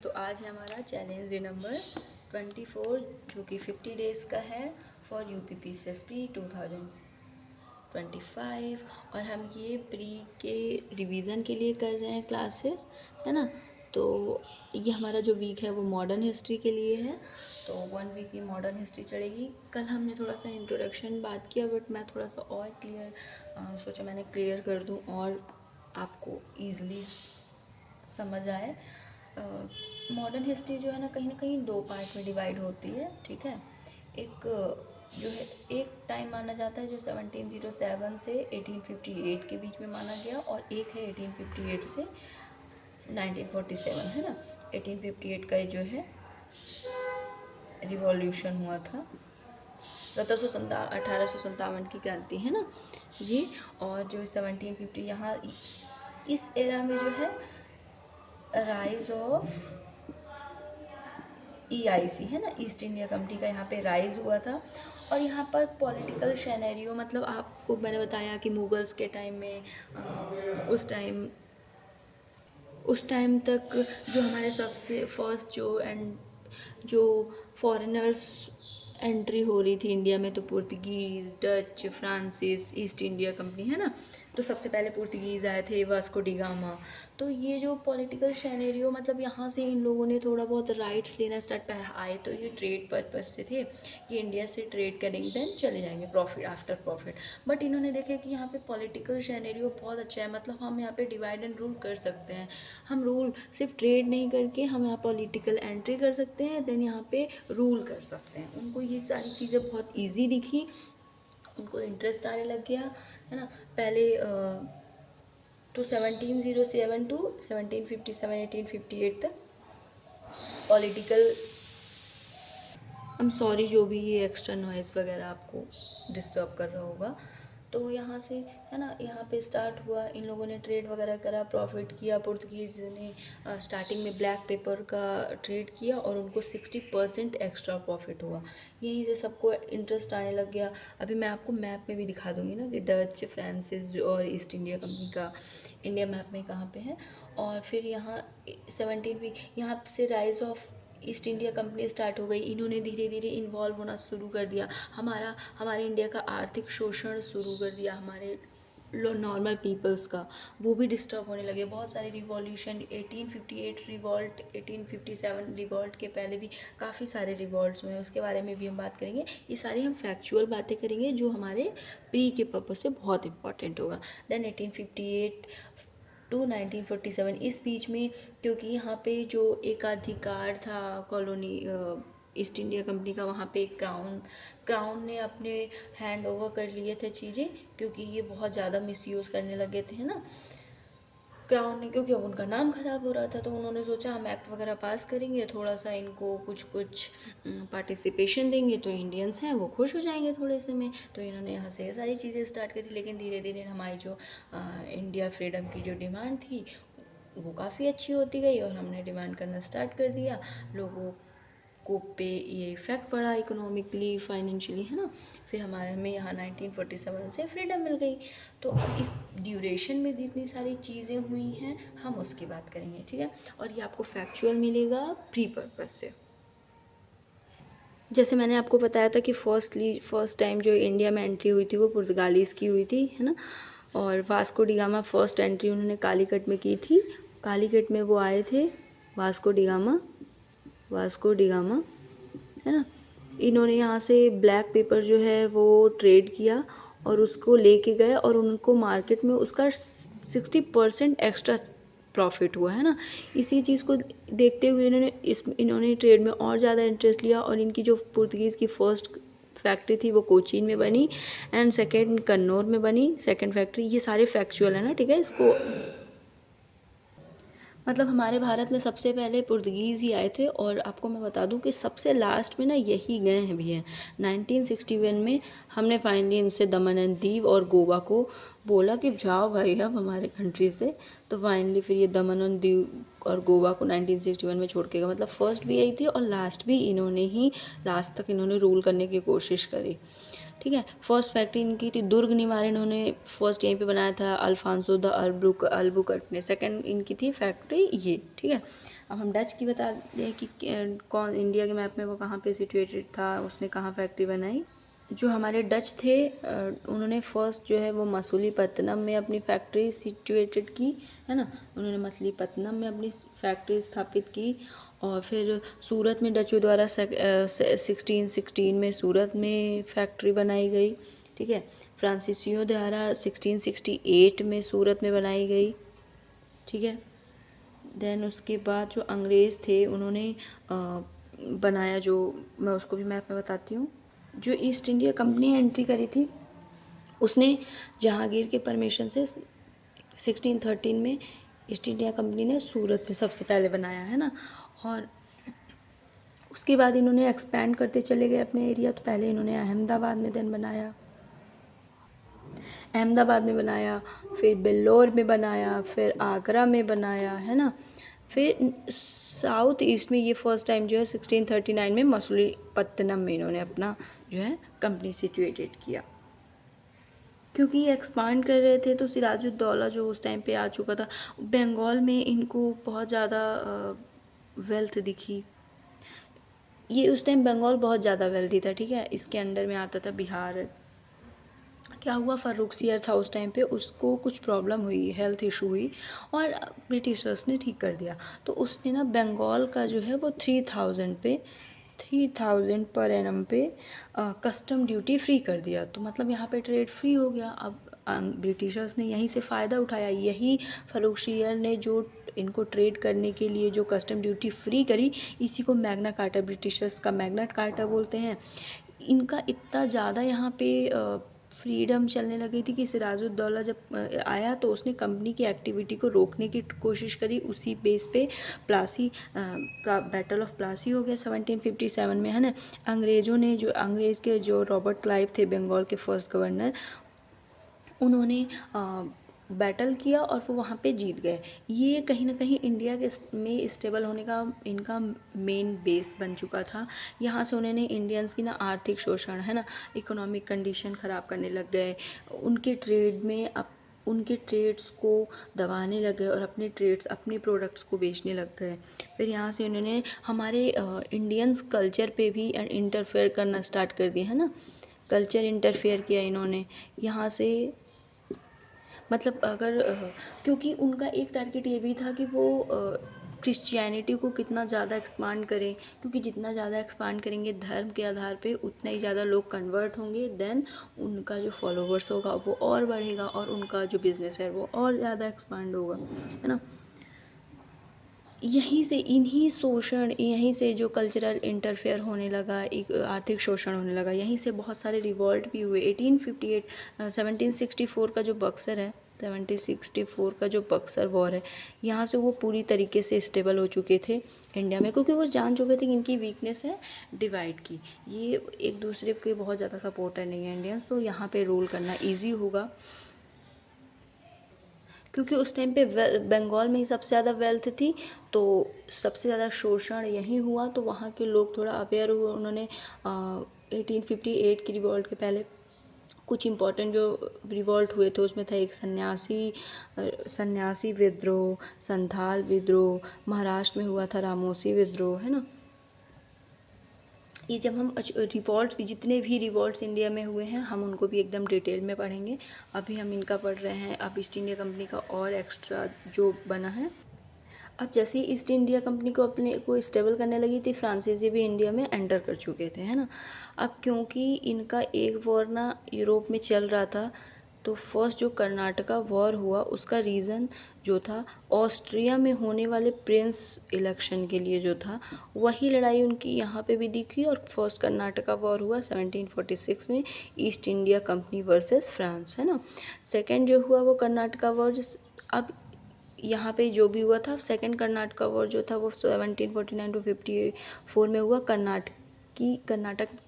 तो आज है हमारा चैलेंज डे नंबर 24 जो कि 50 डेज़ का है फॉर UPPCSP 2025। और हम ये प्री के रिवीजन के लिए कर रहे हैं क्लासेस, है ना। तो ये हमारा जो वीक है वो मॉडर्न हिस्ट्री के लिए है। तो 1 वीक की मॉडर्न हिस्ट्री चलेगी। कल हमने थोड़ा सा इंट्रोडक्शन बात किया, बट मैं थोड़ा सा और सोचा मैंने क्लियर कर दूं और आपको ईज़िली समझ आए। मॉडर्न हिस्ट्री जो है ना कहीं दो पार्ट में डिवाइड होती है, ठीक है। एक जो है एक टाइम माना जाता है जो 1707 से 1858 के बीच में माना गया, और एक है 1858 से 1947, है ना। 1858 का जो है रिवॉल्यूशन हुआ था, 1857 की क्रांति, है ना ये। और जो 1750 यहाँ इस एरा में जो है राइज ऑफ EIC, है ना, ईस्ट इंडिया कंपनी का यहाँ पे राइज हुआ था। और यहाँ पर पॉलिटिकल शेनेरियो, मतलब आपको मैंने बताया कि मुगल्स के टाइम में उस टाइम तक जो हमारे सबसे फर्स्ट जो फॉरेनर्स एंट्री हो रही थी इंडिया में, तो Portuguese, Dutch, Francis, east India company, है ना। तो सबसे पहले पुर्तगीज़ आए थे, वास्को डी गामा। तो ये जो पॉलिटिकल शेनेरियो, मतलब यहाँ से इन लोगों ने थोड़ा बहुत राइट्स लेना स्टार्ट आए, तो ये ट्रेड पर्पज से थे कि इंडिया से ट्रेड करेंगे, देन चले जाएंगे प्रॉफिट आफ्टर प्रॉफिट। बट इन्होंने देखे कि यहाँ पे पॉलिटिकल शेनेरियो बहुत अच्छा है, मतलब हम यहाँ पे डिवाइड एंड रूल कर सकते हैं। हम रूल सिर्फ ट्रेड नहीं करके हम यहाँ पॉलिटिकल एंट्री कर सकते हैं, देन यहाँ पे रूल कर सकते हैं। उनको ये सारी चीज़ें बहुत ईजी दिखी, उनको इंटरेस्ट आने लग गया, है ना। पहले तो 1707 टू 1757 1858 तक पॉलिटिकल, आई एम सॉरी जो भी ये एक्स्ट्रा नॉइज़ वगैरह आपको डिस्टर्ब कर रहा होगा। तो यहाँ से, है ना, यहाँ पे स्टार्ट हुआ, इन लोगों ने ट्रेड वगैरह करा, प्रॉफिट किया। पुर्तगीज़ ने स्टार्टिंग में ब्लैक पेपर का ट्रेड किया और उनको 60% एक्स्ट्रा प्रॉफिट हुआ। यहीं से सबको इंटरेस्ट आने लग गया। अभी मैं आपको मैप में भी दिखा दूँगी ना कि डच, फ्रांसिस और ईस्ट इंडिया कंपनी का इंडिया मैप में कहाँ पे है। और फिर यहाँ 17 यहाँ से rise of east India company start हो गई। इन्होंने धीरे धीरे इन्वॉल्व होना शुरू कर दिया, हमारे इंडिया का आर्थिक शोषण शुरू कर दिया, हमारे नॉर्मल पीपल्स का, वो भी डिस्टर्ब होने लगे। बहुत सारे रिवॉल्यूशन, 1858 रिवॉल्ट, 1857 रिवॉल्ट के पहले भी काफ़ी सारे रिवॉल्ट्स हुए, उसके बारे में भी हम बात करेंगे। ये सारी हम फैक्चुअल बातें करेंगे जो हमारे प्री के पर्पज़ से बहुत इंपॉर्टेंट होगा। देन 1858 टू 1947, इस बीच में, क्योंकि यहाँ पे जो एकाधिकार था कॉलोनी ईस्ट इंडिया कंपनी का, वहाँ पे क्राउन ने अपने हैंड ओवर कर लिए थे चीज़ें, क्योंकि ये बहुत ज़्यादा मिसयूज़ करने लगे थे, है ना, क्राउन ने। क्योंकि अब उनका नाम ख़राब हो रहा था, तो उन्होंने सोचा हम एक्ट वगैरह पास करेंगे, थोड़ा सा इनको कुछ पार्टिसिपेशन देंगे, तो इंडियंस हैं वो खुश हो जाएंगे थोड़े से में। तो इन्होंने यहाँ से ये सारी चीज़ें स्टार्ट करी। लेकिन धीरे धीरे हमारी जो इंडिया फ्रीडम की जो डिमांड थी वो काफ़ी अच्छी होती गई, और हमने डिमांड करना स्टार्ट कर दिया। लोगों को पे ये इफ़ेक्ट पड़ा इकोनॉमिकली, फाइनेंशियली, है ना। फिर हमें यहाँ 1947 से फ्रीडम मिल गई। तो अब इस ड्यूरेशन में जितनी सारी चीज़ें हुई हैं हम उसकी बात करेंगे, ठीक है। और ये आपको फैक्चुअल मिलेगा प्री पर्पस से। जैसे मैंने आपको बताया था कि फर्स्ट टाइम जो इंडिया में एंट्री हुई थी वो पुर्तगालीज़ की हुई थी, है ना। और Vasco D gamma first entry उन्होंने कालीकट में की थी। कालीकट में वो आए थे, वास्को डी गामा, है ना। इन्होंने यहाँ से ब्लैक पेपर जो है वो ट्रेड किया और उसको लेके गए, और उनको मार्केट में उसका 60% एक्स्ट्रा प्रॉफिट हुआ, है ना। इसी चीज़ को देखते हुए इन्होंने ट्रेड में और ज़्यादा इंटरेस्ट लिया, और इनकी जो पुर्तगीज़ की फर्स्ट फैक्ट्री थी वो कोचीन में बनी, एंड सेकेंड कन्नौर में बनी सेकेंड फैक्ट्री। ये सारे फैक्चुअल है ना, ठीक है। इसको मतलब हमारे भारत में सबसे पहले पुर्तगीज़ ही आए थे, और आपको मैं बता दूं कि सबसे लास्ट में ना यही गए हैं भी हैं। 1961 में हमने फाइनली इनसे दमन एंड दीव और गोवा को बोला कि जाओ भाई अब हमारे कंट्री से। तो फाइनली फिर ये दमन एंड दीव और गोवा को 1961 में छोड़ के गए। मतलब फर्स्ट भी यही थी और लास्ट भी इन्होंने ही, लास्ट तक इन्होंने रूल करने की कोशिश करी, ठीक है। फर्स्ट फैक्ट्री इनकी थी दुर्ग निवार, इन्होंने फर्स्ट यहीं पे बनाया था अल्फांसो द अल्बुकर्क ने। सेकंड इनकी थी फैक्ट्री ये, ठीक है। अब हम डच की बता दें कि कौन इंडिया के मैप में वो कहाँ पे सिचुएटेड था, उसने कहाँ फैक्ट्री बनाई। जो हमारे डच थे उन्होंने फर्स्ट जो है वो मसूलीपट्टनम में अपनी फैक्ट्री सिचुएटेड की, है ना। उन्होंने मछलीपट्टनम में अपनी फैक्ट्री स्थापित की, और फिर सूरत में डचों द्वारा 1616 में सूरत में फैक्ट्री बनाई गई, ठीक है। फ्रांसीसियों द्वारा 1668 में सूरत में बनाई गई, ठीक है। देन उसके बाद जो अंग्रेज़ थे उन्होंने बनाया, जो मैं उसको भी मैप में बताती हूँ। जो ईस्ट इंडिया कंपनी एंट्री करी थी उसने जहांगीर के परमिशन से 1613 में ईस्ट इंडिया कंपनी ने सूरत में सबसे पहले बनाया, है ना। और उसके बाद इन्होंने एक्सपैंड करते चले गए अपने एरिया। तो पहले इन्होंने अहमदाबाद में देन बनाया, अहमदाबाद में बनाया, फिर बेल्लोर में बनाया, फिर आगरा में बनाया, है ना। फिर साउथ ईस्ट में ये फर्स्ट टाइम जो है 1639 में मसूलीपट्टनम में इन्होंने अपना जो है कंपनी सिचुएटेड किया। क्योंकि ये एक्सपांड कर रहे थे तो सिराजुद्दौला जो उस टाइम पे आ चुका था, बंगाल में इनको बहुत ज़्यादा वेल्थ दिखी। ये उस टाइम बंगाल बहुत ज़्यादा वेल्थी था, ठीक है। इसके अंडर में आता था बिहार। क्या हुआ, फर्रुखसियर था उस टाइम पे, उसको कुछ प्रॉब्लम हुई, हेल्थ इशू हुई, और ब्रिटिशर्स ने ठीक कर दिया। तो उसने ना बंगाल का जो है वो 3000 पर एनम पे कस्टम ड्यूटी फ्री कर दिया। तो मतलब यहाँ पे ट्रेड फ्री हो गया। अब ब्रिटिशर्स ने यहीं से फ़ायदा उठाया। यही फर्रुखसियर ने जो इनको ट्रेड करने के लिए जो कस्टम ड्यूटी फ्री करी, इसी को मैग्ना कार्टा, ब्रिटिशर्स का मैग्ना कार्टा बोलते हैं। इनका इतना ज़्यादा यहाँ पे फ्रीडम चलने लगी थी कि सिराजुद्दौला जब आया तो उसने कंपनी की एक्टिविटी को रोकने की कोशिश करी। उसी बेस पे प्लासी का बैटल ऑफ प्लासी हो गया 1757 में, है ना। अंग्रेज़ों ने जो अंग्रेज़ के जो रॉबर्ट क्लाइव थे बंगाल के फर्स्ट गवर्नर, उन्होंने बैटल किया और वो वहाँ पे जीत गए। ये कहीं ना कहीं इंडिया के में स्टेबल होने का इनका मेन बेस बन चुका था। यहाँ से उन्होंने इंडियंस की ना आर्थिक शोषण, है ना, इकोनॉमिक कंडीशन ख़राब करने लग गए। उनके ट्रेड में उनके ट्रेड्स को दबाने लग गए और अपने ट्रेड्स, अपने प्रोडक्ट्स को बेचने लग गए। फिर यहाँ से उन्होंने हमारे इंडियंस कल्चर पे भी इंटरफेयर करना स्टार्ट कर दिया, है ना। कल्चर इंटरफेयर किया इन्होंने यहाँ से। मतलब अगर क्योंकि उनका एक टारगेट ये भी था कि वो क्रिश्चियनिटी को कितना ज़्यादा एक्सपांड करें, क्योंकि जितना ज़्यादा एक्सपांड करेंगे धर्म के आधार पे उतना ही ज़्यादा लोग कन्वर्ट होंगे, देन उनका जो फॉलोवर्स होगा वो और बढ़ेगा और उनका जो बिज़नेस है वो और ज़्यादा एक्सपांड होगा, है ना। यहीं से इन्हीं शोषण, यहीं से जो कल्चरल इंटरफेयर होने लगा, एक आर्थिक शोषण होने लगा, यहीं से बहुत सारे रिवॉल्ट भी हुए। 1764 का जो बक्सर है, 1764 का जो बक्सर वॉर है, यहाँ से वो पूरी तरीके से स्टेबल हो चुके थे इंडिया में, क्योंकि वो जान चुके थे कि इनकी वीकनेस है डिवाइड की। ये एक दूसरे के बहुत ज़्यादा सपोर्टर नहीं है इंडियंस, तो यहाँ पे रूल करना ईजी होगा। क्योंकि उस टाइम पे बंगाल में ही सबसे ज़्यादा वेल्थ थी, तो सबसे ज़्यादा शोषण यहीं हुआ। तो वहाँ के लोग थोड़ा अवेयर हुए। उन्होंने 1858 की रिवॉल्ट के पहले कुछ इम्पोर्टेंट जो रिवॉल्ट हुए थे उसमें था एक सन्यासी विद्रोह, संथाल विद्रोह, महाराष्ट्र में हुआ था रामोसी विद्रोह, है ना। ये जब हम रिवॉल्ट्स भी, जितने भी रिवॉल्ट्स इंडिया में हुए हैं, हम उनको भी एकदम डिटेल में पढ़ेंगे। अभी हम इनका पढ़ रहे हैं। अब ईस्ट इंडिया कंपनी का और एक्स्ट्रा जो बना है। अब जैसे ही ईस्ट इंडिया कंपनी को अपने को स्टेबल करने लगी थी, फ्रांसीसी भी इंडिया में एंटर कर चुके थे, है ना। अब क्योंकि इनका एक वॉर ना यूरोप में चल रहा था, तो फर्स्ट जो कर्नाटका वॉर हुआ उसका रीज़न जो था ऑस्ट्रिया में होने वाले प्रिंस इलेक्शन के लिए जो था, वही लड़ाई उनकी यहाँ पे भी दिखी। और फर्स्ट कर्नाटका वॉर हुआ 1746 में, East India Company versus France, है ना। सेकेंड जो हुआ वो कर्नाटका वॉर। अब यहाँ पे जो भी हुआ था, सेकंड कर्नाटका वॉर जो था वो 1749 to 54 में हुआ, कर्नाटक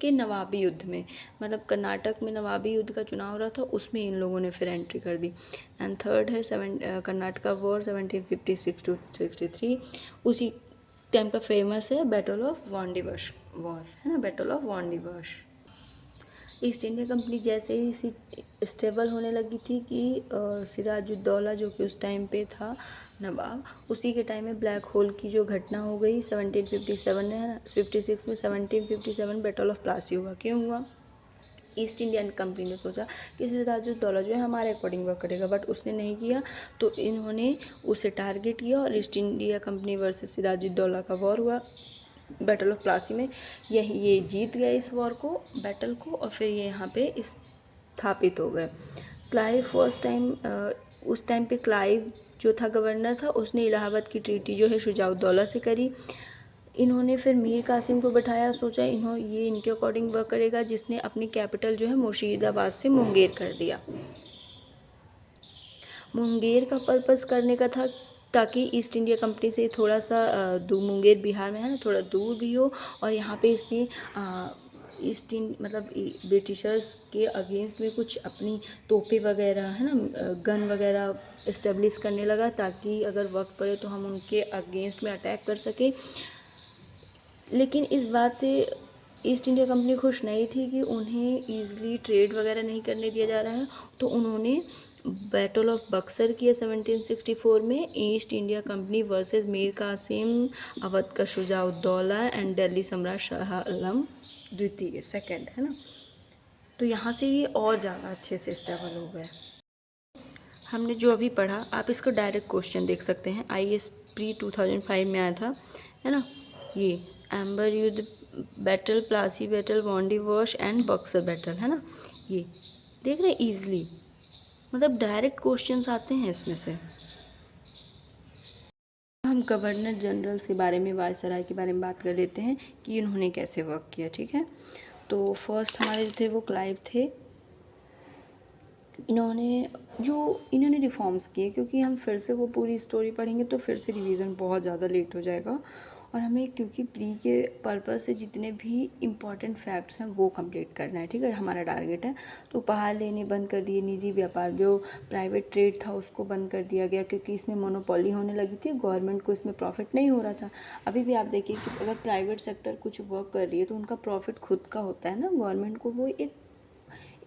के नवाबी युद्ध में। मतलब कर्नाटक में नवाबी युद्ध का चुनाव हो रहा था, उसमें इन लोगों ने फिर एंट्री कर दी। एंड थर्ड है कर्नाटका वॉर 1756 to 63। उसी टाइम का फेमस है बैटल ऑफ वांडीवर्श वॉर, है ना, battle of Wandiwash. East India Company जैसे ही स्टेबल होने लगी थी कि सिराजुद्दौला जो कि उस टाइम पे था नवाब, उसी के टाइम में ब्लैक होल की जो घटना हो गई 1757 में, है ना, 56 में 1757 बैटल ऑफ प्लासी हुआ। क्यों हुआ? ईस्ट इंडियन कंपनी ने सोचा कि सिराजुद्दौला जो है हमारे अकॉर्डिंग वर्क करेगा, बट उसने नहीं किया, तो इन्होंने उसे टारगेट किया और East India Company versus Sirajuddaula का वॉर हुआ बैटल ऑफ प्लासी में। ये जीत गए इस वॉर को, बैटल को, और फिर ये यहाँ पे स्थापित हो गए। क्लाइव फर्स्ट टाइम, उस टाइम पे क्लाइव जो था गवर्नर था, उसने इलाहाबाद की ट्रीटी जो है शुजाउद्दौला से करी। इन्होंने फिर मीर कासिम को बैठाया, सोचा ये इनके अकॉर्डिंग वर्क करेगा, जिसने अपनी कैपिटल जो है मुर्शिदाबाद से मुंगेर कर दिया। मुंगेर का पर्पस करने का था ताकि ईस्ट इंडिया कंपनी से थोड़ा सा मुंगेर बिहार में है ना, थोड़ा दूर भी हो, और यहाँ पे इसने मतलब ब्रिटिशर्स के अगेंस्ट में कुछ अपनी तोपें वगैरह, है ना, गन वगैरह इस्टेब्लिश करने लगा, ताकि अगर वक्त पड़े तो हम उनके अगेंस्ट में अटैक कर सकें। लेकिन इस बात से ईस्ट इंडिया कंपनी खुश नहीं थी कि उन्हें ईज़िली ट्रेड वगैरह नहीं करने दिया जा रहा है, तो उन्होंने बैटल ऑफ बक्सर किया 1764 में, East India Company versus Mir Qasim, Awadh का शुजाउद्दौला एंड दिल्ली सम्राट शाह आलम द्वितीय सेकंड, है ना। तो यहाँ से ये और ज़्यादा अच्छे से स्टेबल हो गए। हमने जो अभी पढ़ा, आप इसको डायरेक्ट क्वेश्चन देख सकते हैं, IAS प्री 2005 में आया था, है ना। ये एम्बर युद्ध, battle, Plassey battle, Wandiwash and Buxar battle, है ना। ये देख रहे ईजिली, मतलब डायरेक्ट क्वेश्चंस आते हैं इसमें से। हम गवर्नर जनरल्स के बारे में, वायसराय के बारे में बात कर लेते हैं कि इन्होंने कैसे वर्क किया, ठीक है। तो फर्स्ट हमारे जो थे वो क्लाइव थे। इन्होंने रिफॉर्म्स किए, क्योंकि हम फिर से वो पूरी स्टोरी पढ़ेंगे तो फिर से रिवीजन बहुत ज़्यादा लेट हो जाएगा, और हमें क्योंकि प्री के पर्पस से जितने भी इम्पॉर्टेंट फैक्ट्स हैं वो कंप्लीट करना है, ठीक है, हमारा टारगेट है। तो उपहार लेने बंद कर दिए, निजी व्यापार, जो प्राइवेट ट्रेड था उसको बंद कर दिया गया, क्योंकि इसमें मोनोपोली होने लगी थी, गवर्नमेंट को इसमें प्रॉफिट नहीं हो रहा था। अभी भी आप देखिए कि अगर प्राइवेट सेक्टर कुछ वर्क कर रही है तो उनका प्रॉफिट खुद का होता है ना, गवर्नमेंट को वो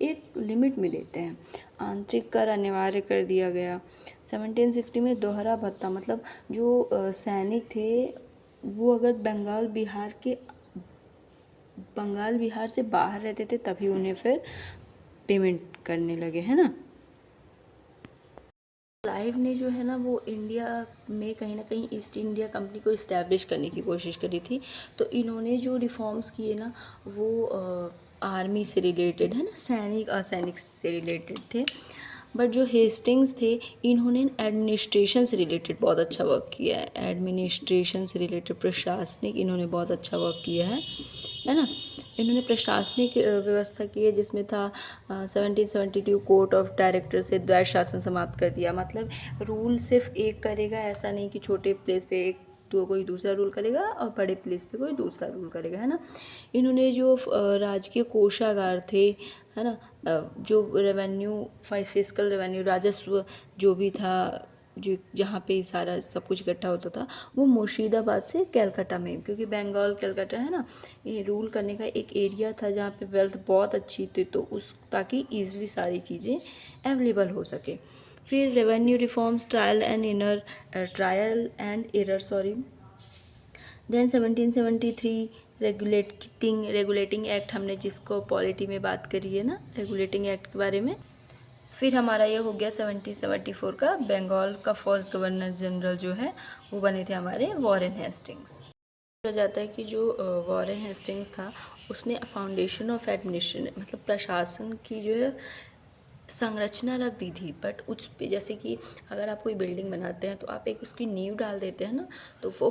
एक लिमिट में देते हैं। आंतरिक कर अनिवार्य कर दिया गया 1760 में। दोहरा भत्ता, मतलब जो सैनिक थे वो अगर बंगाल बिहार से बाहर रहते थे तभी उन्हें फिर पेमेंट करने लगे, है ना। क्लाइव ने जो है ना वो इंडिया में कहीं ना कहीं ईस्ट इंडिया कंपनी को इस्टेब्लिश करने की कोशिश करी थी। तो इन्होंने जो रिफॉर्म्स किए ना वो आर्मी से रिलेटेड, है ना, सैनिक असैनिक से रिलेटेड थे। बट जो हेस्टिंग्स थे, इन्होंने एडमिनिस्ट्रेशन से रिलेटेड बहुत अच्छा वर्क किया है। एडमिनिस्ट्रेशन से रिलेटेड, प्रशासनिक, इन्होंने बहुत अच्छा वर्क किया है ना। इन्होंने प्रशासनिक व्यवस्था की है, जिसमें था 1772 कोर्ट ऑफ डायरेक्टर से द्वैत शासन समाप्त कर दिया। मतलब रूल सिर्फ एक करेगा, ऐसा नहीं कि छोटे प्लेस पे एक तो कोई दूसरा रूल करेगा और बड़े प्लेस पे कोई दूसरा रूल करेगा, है ना। इन्होंने जो राजकीय कोषागार थे, है ना, जो रेवेन्यू, फिस्कल रेवेन्यू, राजस्व जो भी था, जो जहाँ पे सारा सब कुछ इकट्ठा होता था, वो मुर्शिदाबाद से कलकत्ता में, क्योंकि बंगाल कलकत्ता है ना, ये रूल करने का एक एरिया था जहाँ पे वेल्थ बहुत अच्छी थी, तो उस ताकि ईजिली सारी चीज़ें अवेलेबल हो सके। फिर revenue reforms, trial and error, sorry. Then 1773 regulating act, हमने जिसको पॉलिटी में बात करी है ना, रेगुलेटिंग एक्ट के बारे में। फिर हमारा ये हो गया 1774 का, बंगाल का फर्स्ट गवर्नर जनरल जो है वो बने थे हमारे वॉरेन हेस्टिंग्स। बोला जाता है कि जो वॉरेन हेस्टिंग्स था उसने फाउंडेशन ऑफ एडमिनिस्ट्रेशन, मतलब प्रशासन की जो है संरचना रख दी थी। बट उस पे, जैसे कि अगर आप कोई बिल्डिंग बनाते हैं तो आप एक उसकी नींव डाल देते हैं ना, तो वो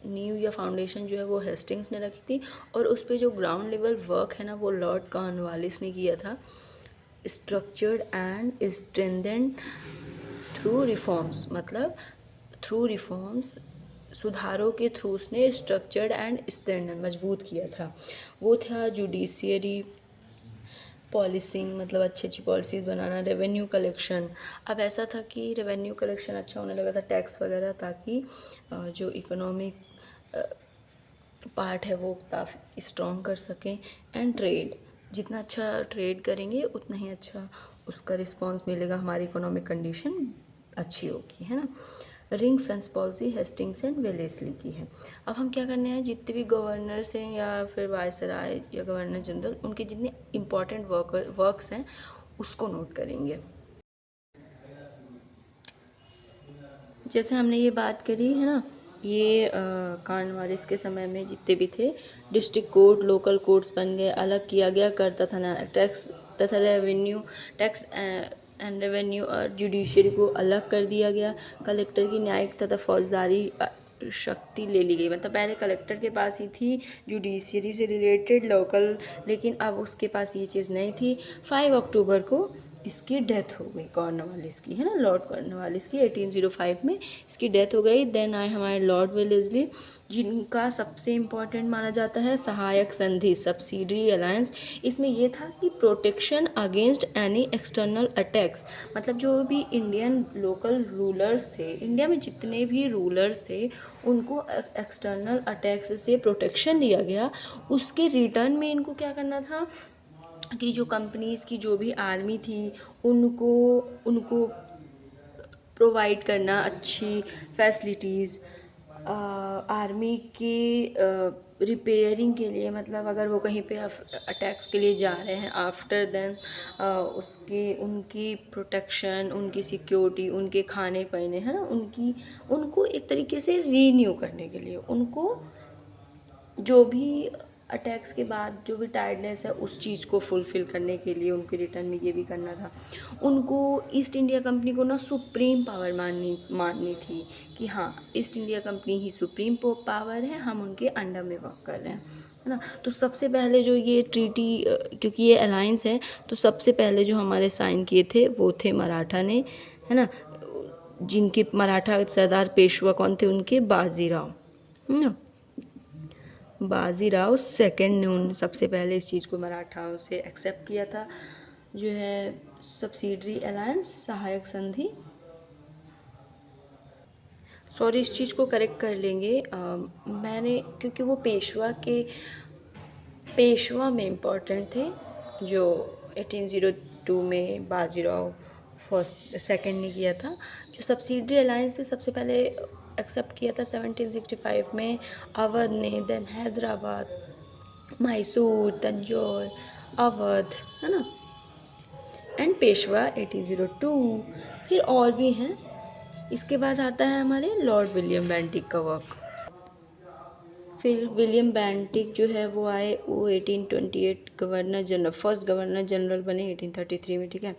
नींव या फाउंडेशन जो है वो हेस्टिंग्स ने रखी थी, और उस पे जो ग्राउंड लेवल वर्क है ना वो लॉर्ड कॉर्नवालिस ने किया था। Structured and strengthened through reforms, मतलब थ्रू रिफॉर्म्स, सुधारों के थ्रू उसने स्ट्रक्चर्ड एंड स्ट्रेंथेंड, मजबूत किया था। वो था जुडिशियरी, पॉलिसिंग, मतलब अच्छी अच्छी पॉलिसीज़ बनाना, रेवेन्यू कलेक्शन। अब ऐसा था कि रेवेन्यू कलेक्शन अच्छा होने लगा था, टैक्स वगैरह, ताकि जो इकोनॉमिक पार्ट है वो काफ़ी स्ट्रॉन्ग कर सकें। एंड ट्रेड, जितना अच्छा ट्रेड करेंगे उतना ही अच्छा उसका रिस्पॉन्स मिलेगा, हमारी इकोनॉमिक कंडीशन अच्छी होगी, है ना। Ring fence policy Hastings and Wellesley की है। अब हम क्या करने हैं, जितने भी गवर्नर्स हैं या फिर वायसराय या गवर्नर जनरल, उनके जितने इम्पॉर्टेंट वर्क्स हैं उसको नोट करेंगे। जैसे हमने ये बात करी है ना, ये कॉर्नवालिस के समय में जितने भी थे डिस्ट्रिक्ट कोर्ट, लोकल कोर्ट्स बन गए, अलग किया गया कर तथा ना टैक्स तथा रेवेन्यू, टैक्स एंड रेवेन्यू और जुडिशरी को अलग कर दिया गया। कलेक्टर की न्यायिक तथा फौजदारी शक्ति ले ली गई। मतलब पहले कलेक्टर के पास ही थी जुडिशरी से रिलेटेड लोकल, लेकिन अब उसके पास ये चीज़ नहीं थी। 5 अक्टूबर को इसकी डेथ हो गई, कॉर्नवालिस की, है ना, लॉर्ड कॉर्नवालिस की 1805 में इसकी डेथ हो गई। देन आए हमारे लॉर्ड वेलेस्ली, जिनका सबसे इम्पॉर्टेंट माना जाता है सहायक संधि, सब्सिडरी अलायंस। इसमें ये था कि protection against any external attacks. मतलब जो भी इंडियन लोकल रूलर्स थे, इंडिया में जितने भी रूलर्स थे, उनको एक्सटर्नल अटैक्स से प्रोटेक्शन दिया गया। उसके रिटर्न में इनको क्या करना था कि जो कंपनीज़ की जो भी आर्मी थी उनको उनको प्रोवाइड करना अच्छी फैसिलिटीज़। आर्मी की रिपेयरिंग के लिए, मतलब अगर वो कहीं पे अटैक्स के लिए जा रहे हैं, आफ्टर देन उसकी उनकी प्रोटेक्शन, उनकी सिक्योरिटी, उनके खाने पीने, है ना, उनको एक तरीके से रीन्यू करने के लिए, उनको जो भी अटैक्स के बाद जो भी टायर्डनेस है उस चीज़ को फुलफ़िल करने के लिए उनके रिटर्न में ये भी करना था। उनको ईस्ट इंडिया कंपनी को ना सुप्रीम पावर माननी थी कि हाँ, ईस्ट इंडिया कंपनी ही सुप्रीम पावर है, हम उनके अंडर में वर्क कर रहे हैं, है ना। तो सबसे पहले जो ये ट्रीटी, क्योंकि ये अलायंस है, तो सबसे पहले जो हमारे साइन किए थे वो थे मराठा ने, है ना। जिनके मराठा सरदार पेशवा कौन थे उनके, बाजीराव, है ना। बाजीराव सेकंड ने उन सबसे पहले इस चीज़ को मराठाओं से एक्सेप्ट किया था, जो है सब्सिडरी अलायंस, सहायक संधि। सॉरी, इस चीज़ को करेक्ट कर लेंगे। मैंने, क्योंकि वो पेशवा में इम्पॉर्टेंट थे, जो 1802 में बाजीराव फर्स्ट सेकंड ने किया था। जो सब्सिडरी अलायंस थे सबसे पहले एक्सेप्ट किया था 1765 में अवध ने, देन हैदराबाद, मैसूर, तंजौर, अवध, है ना, एंड पेशवा 1802। फिर और भी हैं। इसके बाद आता है हमारे लॉर्ड विलियम बेंटिक का वर्क। फिर विलियम बेंटिक जो है वो आए, वो 1828 governor general, first governor general बने 1833 में, ठीक है।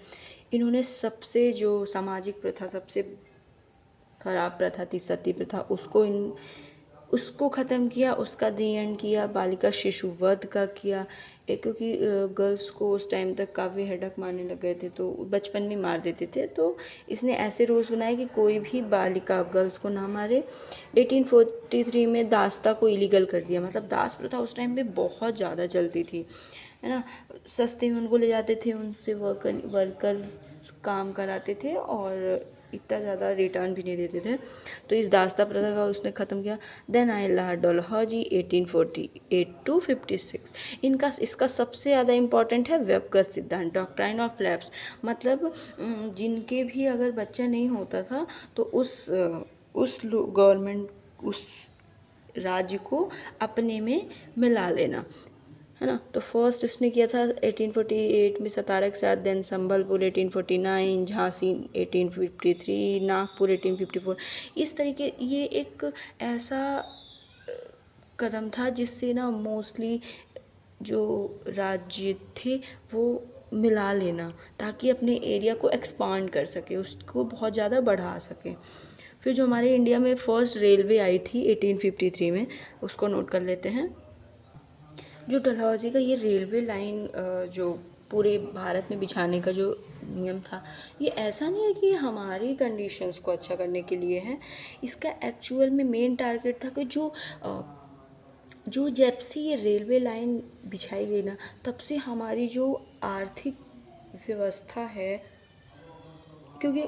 इन्होंने सबसे जो सामाजिक प्रथा, सबसे खराब प्रथा थी सती प्रथा, उसको ख़त्म किया, उसका दी एंड किया। बालिका शिशु वध का किया, क्योंकि गर्ल्स को उस टाइम तक काफ़ी हेडक मारने लग गए थे, तो बचपन में मार देते थे, तो इसने ऐसे रूल्स बनाए कि कोई भी बालिका गर्ल्स को ना मारे। 1843 में दास्ता को इलीगल कर दिया। मतलब दास प्रथा उस टाइम पे बहुत ज़्यादा चलती थी, है ना। सस्ते में उनको ले जाते थे, उनसे वर्कर काम कराते थे और इतना ज़्यादा रिटर्न भी नहीं देते थे, तो इस दास्ता प्रथा का उसने ख़त्म किया। देन आए लाला डलहौजी 1848 टू 56। इसका सबसे ज़्यादा इम्पॉर्टेंट है व्यक्तिगत सिद्धांत, डॉक्ट्राइन ऑफ लैप्स। मतलब जिनके भी अगर बच्चा नहीं होता था तो उस गवर्नमेंट, उस राज्य को अपने में मिला लेना, है ना। तो फर्स्ट इसने किया था 1848 में सतारा के साथ, देन संबलपुर 1849, झांसी 1853, नागपुर 1854। इस तरीके, ये एक ऐसा कदम था जिससे ना मोस्टली जो राज्य थे वो मिला लेना, ताकि अपने एरिया को एक्सपांड कर सके, उसको बहुत ज़्यादा बढ़ा सके। फिर जो हमारे इंडिया में फर्स्ट रेलवे आई थी 1853 में, उसको नोट कर लेते हैं। जो डलहौजी का ये रेलवे लाइन जो पूरे भारत में बिछाने का जो नियम था, ये ऐसा नहीं है कि हमारी कंडीशंस को अच्छा करने के लिए है। इसका एक्चुअल में मेन टारगेट था कि जो जब से ये रेलवे लाइन बिछाई गई ना, तब से हमारी जो आर्थिक व्यवस्था है, क्योंकि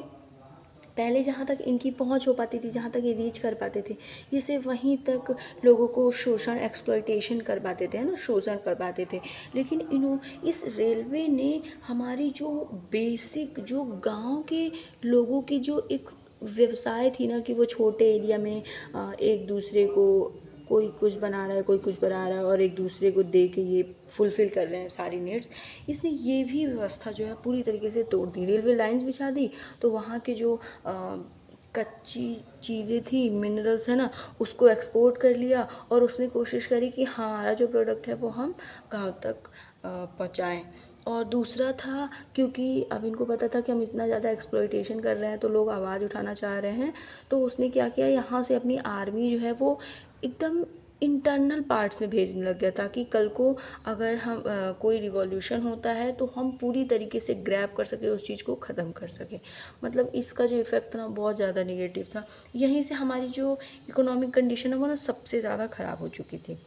पहले जहाँ तक इनकी पहुँच हो पाती थी, जहाँ तक ये रीच कर पाते थे, ये सिर्फ वहीं तक लोगों को शोषण, एक्सप्लॉइटेशन कर पाते थे, है ना, शोषण कर पाते थे। लेकिन इस रेलवे ने हमारी जो बेसिक, जो गांव के लोगों की जो एक व्यवसाय थी ना, कि वो छोटे एरिया में एक दूसरे को, कोई कुछ बना रहा है, कोई कुछ बना रहा है, और एक दूसरे को दे के ये फुलफ़िल कर रहे हैं सारी नीड्स। इसने ये भी व्यवस्था जो है पूरी तरीके से तोड़ दी। रेलवे लाइंस बिछा दी तो वहाँ के जो कच्ची चीज़ें थी, मिनरल्स है ना, उसको एक्सपोर्ट कर लिया, और उसने कोशिश करी कि हमारा जो प्रोडक्ट है वो हम गाँव तक पहुँचाएँ। और दूसरा था, क्योंकि अब इनको पता था कि हम इतना ज़्यादा एक्सप्लॉइटेशन कर रहे हैं तो लोग आवाज़ उठाना चाह रहे हैं, तो उसने क्या किया, यहाँ से अपनी आर्मी जो है वो एकदम इंटरनल पार्ट्स में भेजने लग गया, ताकि कल को अगर हम कोई रिवॉल्यूशन होता है तो हम पूरी तरीके से ग्रैब कर सकें, उस चीज़ को ख़त्म कर सकें। मतलब इसका जो इफ़ेक्ट था ना, बहुत ज़्यादा नेगेटिव था। यहीं से हमारी जो इकोनॉमिक कंडीशन है वो ना सबसे ज़्यादा ख़राब हो चुकी थी।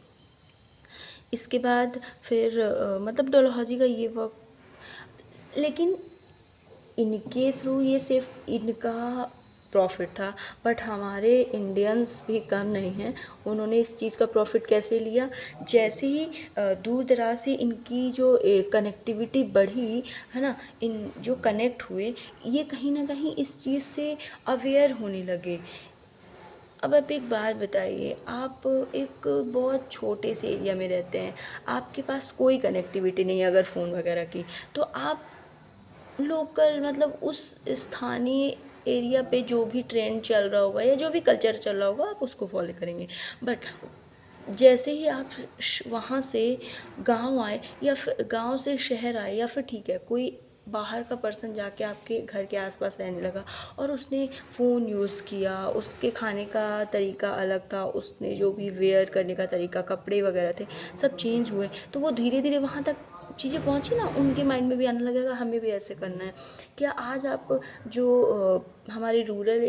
इसके बाद फिर मतलब डलहौजी का ये वक्त, लेकिन इनके थ्रू ये सिर्फ इनका प्रॉफिट था, बट हमारे इंडियंस भी कम नहीं हैं। उन्होंने इस चीज़ का प्रॉफिट कैसे लिया, जैसे ही दूर दराज से इनकी जो कनेक्टिविटी बढ़ी, है ना, इन जो कनेक्ट हुए, ये कहीं ना कहीं इस चीज़ से अवेयर होने लगे। अब आप एक बात बताइए, आप एक बहुत छोटे से एरिया में रहते हैं, आपके पास कोई कनेक्टिविटी नहीं है अगर फ़ोन वगैरह की, तो आप लोकल, मतलब उस स्थानीय एरिया पे जो भी ट्रेंड चल रहा होगा या जो भी कल्चर चल रहा होगा आप उसको फॉलो करेंगे। बट जैसे ही आप वहाँ से गांव आए, या फिर गांव से शहर आए, या फिर ठीक है कोई बाहर का पर्सन जाके आपके घर के आसपास रहने लगा और उसने फ़ोन यूज़ किया, उसके खाने का तरीका अलग था, उसने जो भी वेयर करने का तरीका, कपड़े वगैरह थे, सब चेंज हुए, तो वो धीरे धीरे वहाँ तक चीज़ें पहुँची ना, उनके माइंड में भी आने लगेगा हमें भी ऐसे करना है। क्या आज आप जो हमारे रूरल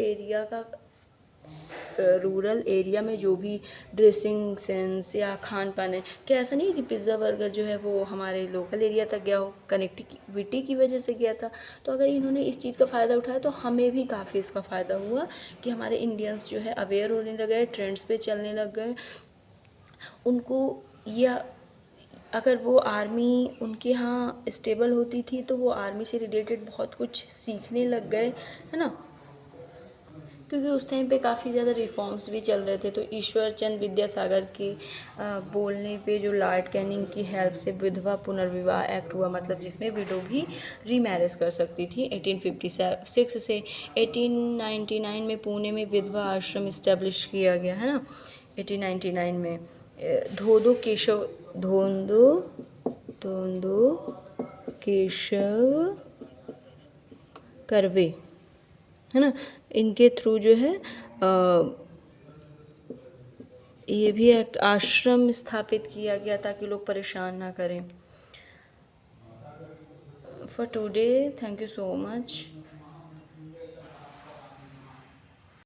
एरिया में जो भी ड्रेसिंग सेंस या खान पान है, क्या ऐसा नहीं है कि पिज़्ज़ा बर्गर जो है वो हमारे लोकल एरिया तक गया हो, कनेक्टिविटी की वजह से गया था। तो अगर इन्होंने इस चीज़ का फ़ायदा उठाया तो हमें भी काफ़ी इसका फ़ायदा हुआ, कि हमारे इंडियंस जो है अवेयर होने लग गए, ट्रेंड्स पे चलने लग गए। उनको, या अगर वो आर्मी उनके यहाँ स्टेबल होती थी तो वो आर्मी से रिलेटेड बहुत कुछ सीखने लग गए, है ना, क्योंकि उस टाइम पे काफ़ी ज़्यादा रिफॉर्म्स भी चल रहे थे। तो ईश्वर चंद विद्यासागर के बोलने पे जो लॉर्ड कैनिंग की हेल्प से विधवा पुनर्विवाह एक्ट हुआ, मतलब जिसमें विडो भी रीमैरिज कर सकती थी। 1856 से 1899 में पुणे में विधवा आश्रम इस्टेब्लिश किया गया, है ना। 1899 में धोदो केशव धोंदो धोंदो केशव कर्वे, है ना, इनके थ्रू जो है ये भी एक आश्रम स्थापित किया गया ताकि लोग परेशान ना करें। For today, thank you so much.